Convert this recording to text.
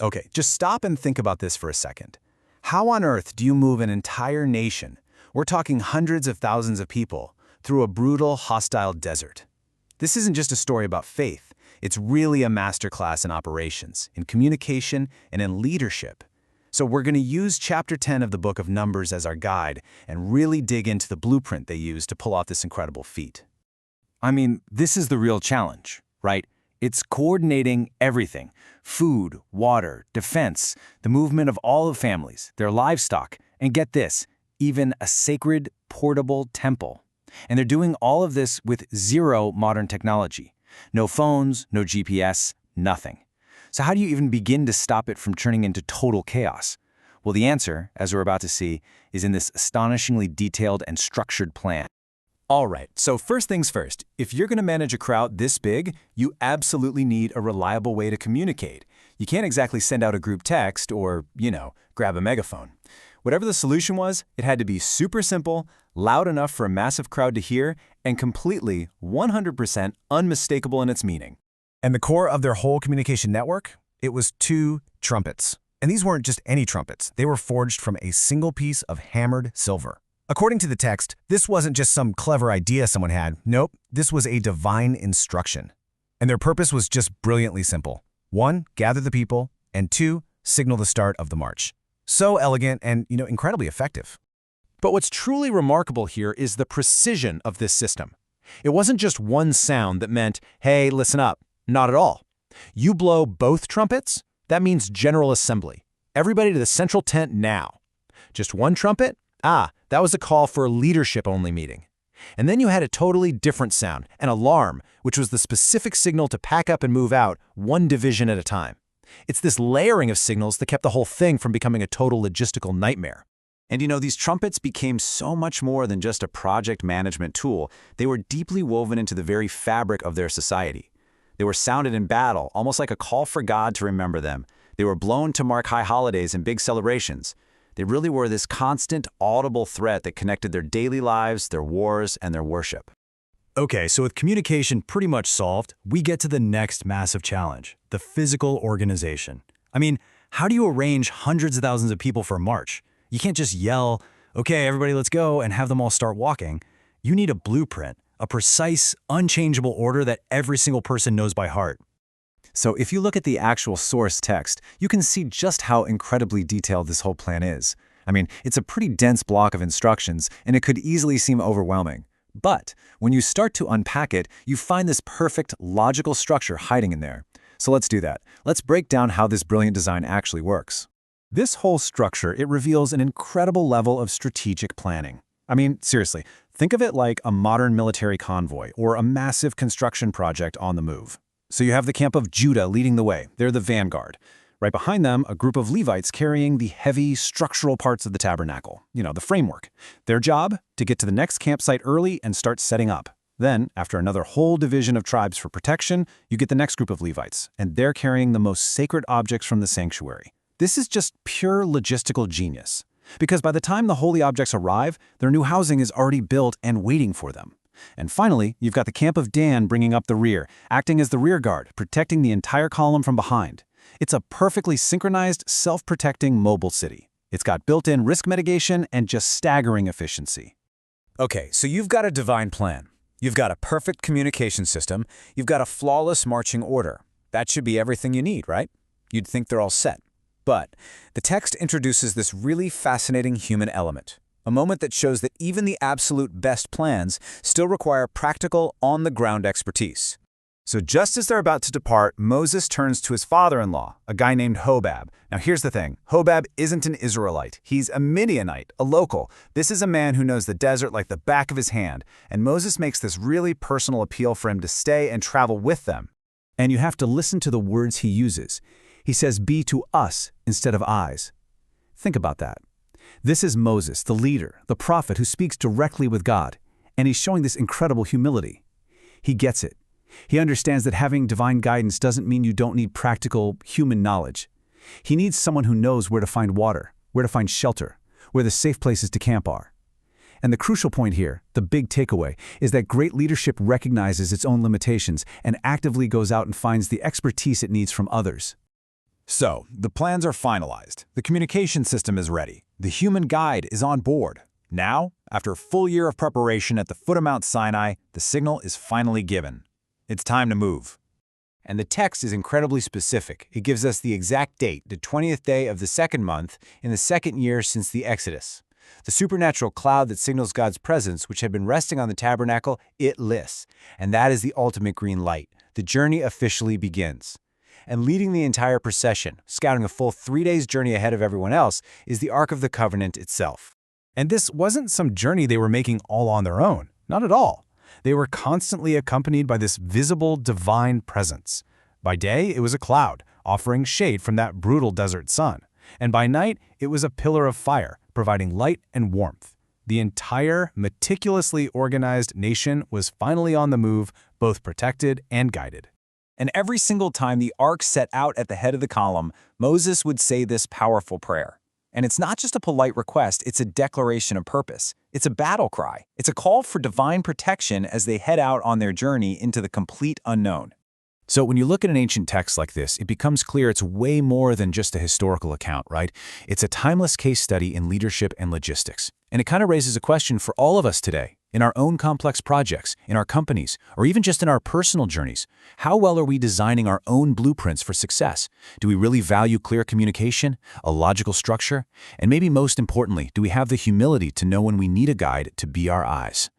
Okay, just stop and think about this for a second. How on earth do you move an entire nation, we're talking hundreds of thousands of people, through a brutal, hostile desert? This isn't just a story about faith. It's really a masterclass in operations, in communication, and in leadership. So we're going to use Chapter 10 of the Book of Numbers as our guide and really dig into the blueprint they used to pull off this incredible feat. I mean, this is the real challenge, right? It's coordinating everything: food, water, defense, the movement of all the families, their livestock, and get this, even a sacred, portable temple. And they're doing all of this with zero modern technology. No phones, no GPS, nothing. So how do you even begin to stop it from turning into total chaos? Well, the answer, as we're about to see, is in this astonishingly detailed and structured plan. All right, so first things first, if you're going to manage a crowd this big, you absolutely need a reliable way to communicate. You can't exactly send out a group text or, grab a megaphone. Whatever the solution was, it had to be super simple, loud enough for a massive crowd to hear, and completely, 100% unmistakable in its meaning. And the core of their whole communication network? It was 2 trumpets. And these weren't just any trumpets. They were forged from a single piece of hammered silver. According to the text, this wasn't just some clever idea someone had. Nope, this was a divine instruction. And their purpose was just brilliantly simple. 1, gather the people, and 2, signal the start of the march. So elegant and, incredibly effective. But what's truly remarkable here is the precision of this system. It wasn't just one sound that meant, hey, listen up. Not at all. You blow both trumpets, that means general assembly. Everybody to the central tent now. Just one trumpet? That was a call for a leadership-only meeting. And then you had a totally different sound, an alarm, which was the specific signal to pack up and move out, one division at a time. It's this layering of signals that kept the whole thing from becoming a total logistical nightmare. And these trumpets became so much more than just a project management tool. They were deeply woven into the very fabric of their society. They were sounded in battle, almost like a call for God to remember them. They were blown to mark high holidays and big celebrations. They really were this constant, audible threat that connected their daily lives, their wars, and their worship. Okay, so with communication pretty much solved, we get to the next massive challenge, the physical organization. I mean, how do you arrange hundreds of thousands of people for a march? You can't just yell, okay, everybody let's go, and have them all start walking. You need a blueprint, a precise, unchangeable order that every single person knows by heart. So if you look at the actual source text, you can see just how incredibly detailed this whole plan is. I mean, it's a pretty dense block of instructions, and it could easily seem overwhelming. But when you start to unpack it, you find this perfect, logical structure hiding in there. So let's do that. Let's break down how this brilliant design actually works. This whole structure, it reveals an incredible level of strategic planning. I mean, seriously, think of it like a modern military convoy or a massive construction project on the move. So you have the camp of Judah leading the way. They're the vanguard. Right behind them, a group of Levites carrying the heavy structural parts of the tabernacle, the framework. Their job? To get to the next campsite early and start setting up. Then, after another whole division of tribes for protection, you get the next group of Levites, and they're carrying the most sacred objects from the sanctuary. This is just pure logistical genius. Because by the time the holy objects arrive, their new housing is already built and waiting for them. And finally, you've got the camp of Dan bringing up the rear, acting as the rear guard, protecting the entire column from behind. It's a perfectly synchronized, self-protecting mobile city. It's got built-in risk mitigation and just staggering efficiency. Okay, so you've got a divine plan. You've got a perfect communication system. You've got a flawless marching order. That should be everything you need, right? You'd think they're all set. But the text introduces this really fascinating human element, a moment that shows that even the absolute best plans still require practical, on-the-ground expertise. So just as they're about to depart, Moses turns to his father-in-law, a guy named Hobab. Now here's the thing, Hobab isn't an Israelite. He's a Midianite, a local. This is a man who knows the desert like the back of his hand, and Moses makes this really personal appeal for him to stay and travel with them. And you have to listen to the words he uses. He says, be to us instead of eyes. Think about that. This is Moses, the leader, the prophet who speaks directly with God, and he's showing this incredible humility. He gets it. He understands that having divine guidance doesn't mean you don't need practical human knowledge. He needs someone who knows where to find water, where to find shelter, where the safe places to camp are. And the crucial point here, the big takeaway, is that great leadership recognizes its own limitations and actively goes out and finds the expertise it needs from others. So, the plans are finalized. The communication system is ready. The human guide is on board. Now, after a full year of preparation at the foot of Mount Sinai, the signal is finally given. It's time to move. And the text is incredibly specific. It gives us the exact date, the 20th day of the second month in the second year since the Exodus. The supernatural cloud that signals God's presence, which had been resting on the tabernacle, it lists. And that is the ultimate green light. The journey officially begins. And leading the entire procession, scouting a full 3 days' journey ahead of everyone else, is the Ark of the Covenant itself. And this wasn't some journey they were making all on their own. Not at all. They were constantly accompanied by this visible divine presence. By day, it was a cloud, offering shade from that brutal desert sun. And by night, it was a pillar of fire, providing light and warmth. The entire, meticulously organized nation was finally on the move, both protected and guided. And every single time the ark set out at the head of the column, Moses would say this powerful prayer. And it's not just a polite request, it's a declaration of purpose. It's a battle cry. It's a call for divine protection as they head out on their journey into the complete unknown. So when you look at an ancient text like this, it becomes clear it's way more than just a historical account, right? It's a timeless case study in leadership and logistics. And it kind of raises a question for all of us today, in our own complex projects, in our companies, or even just in our personal journeys. How well are we designing our own blueprints for success? Do we really value clear communication, a logical structure? And maybe most importantly, do we have the humility to know when we need a guide to be our eyes?